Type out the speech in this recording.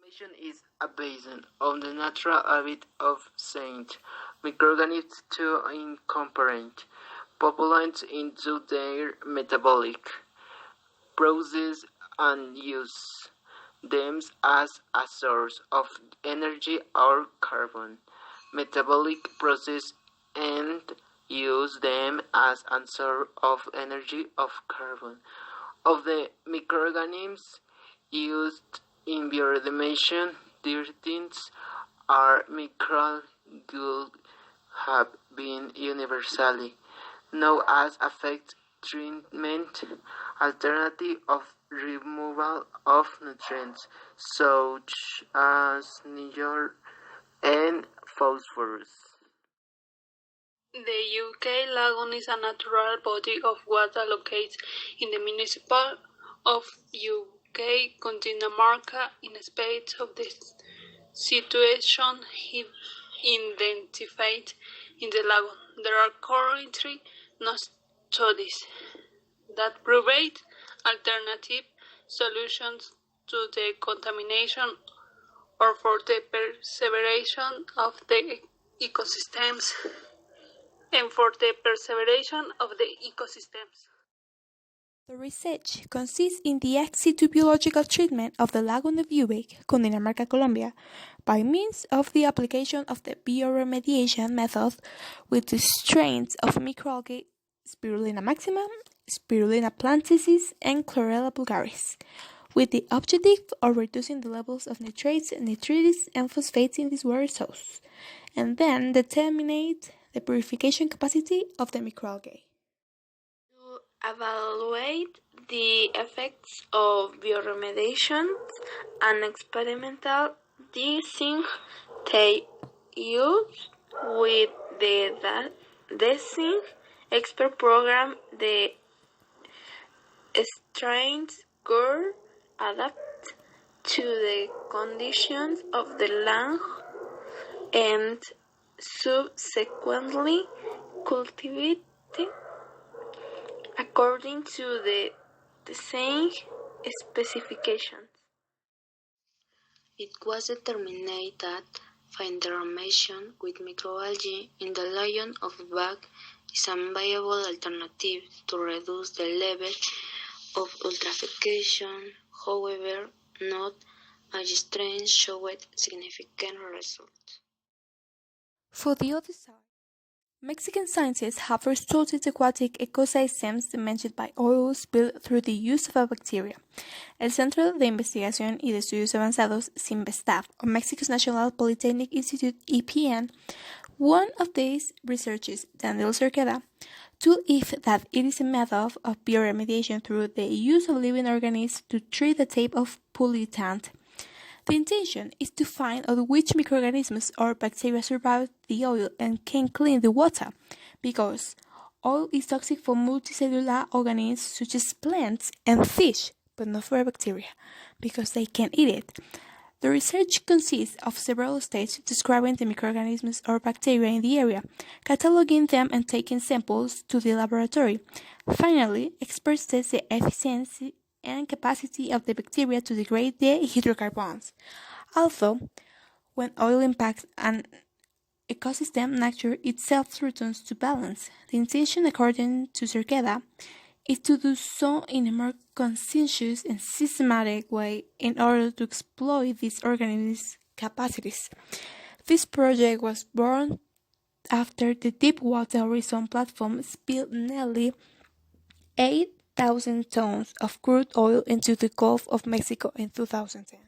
Population is a basis of the natural habit of saint microorganisms to incorporate pollutants into their metabolic process and use them as a source of energy or carbon. Metabolic process and use them as a source of energy of carbon. Of the microorganisms used in bioremediation, 13 are microalgae have been universally known as effective treatment alternative of removal of nutrients such as nitrogen and phosphorus. The UK lagoon is a natural body of water located in the municipal of UK Cundinamarca in spite of the situation identified in the lagoon. There are currently no studies that provide alternative solutions to the contamination or for the preservation of the ecosystems. The research consists in the ex situ biological treatment of the lagoon of Ubik, Cundinamarca, Colombia, by means of the application of the bioremediation method with the strains of microalgae Spirulina maxima, Spirulina plantasis, and Chlorella vulgaris, with the objective of reducing the levels of nitrates, nitrites, and phosphates in this water source, and then determine the purification capacity of the microalgae. To evaluate the effects of bioremediation and experimental design, they used with the design expert program the strains were adapted to the conditions of the land and subsequently cultivated according to the design specifications. It was determined that videoremediation with microalgae in the lagoon of Bag is a viable alternative to reduce the level of eutrophication. However, not all strains showed significant results. For the other side, Mexican scientists have restored aquatic ecosystems damaged by oil spilled through the use of a bacteria. El Centro de Investigación y de Estudios Avanzados, CIMBESTAF, of Mexico's National Polytechnic Institute, EPN, one of these researchers, Daniel Cerqueda, told if that it is a method of bioremediation through the use of living organisms to treat the type of pollutant. The intention is to find out which microorganisms or bacteria survive the oil and can clean the water, because oil is toxic for multicellular organisms such as plants and fish, but not for bacteria, because they can eat it. The research consists of several stages describing the microorganisms or bacteria in the area, cataloging them and taking samples to the laboratory. Finally, experts test the efficiency and capacity of the bacteria to degrade the hydrocarbons. Although, when oil impacts an ecosystem, nature itself returns to balance. The intention, according to Cerqueda, is to do so in a more conscientious and systematic way in order to exploit these organisms' capacities. This project was born after the Deepwater Horizon platform spilled nearly 8,000 tons of crude oil into the Gulf of Mexico in 2010.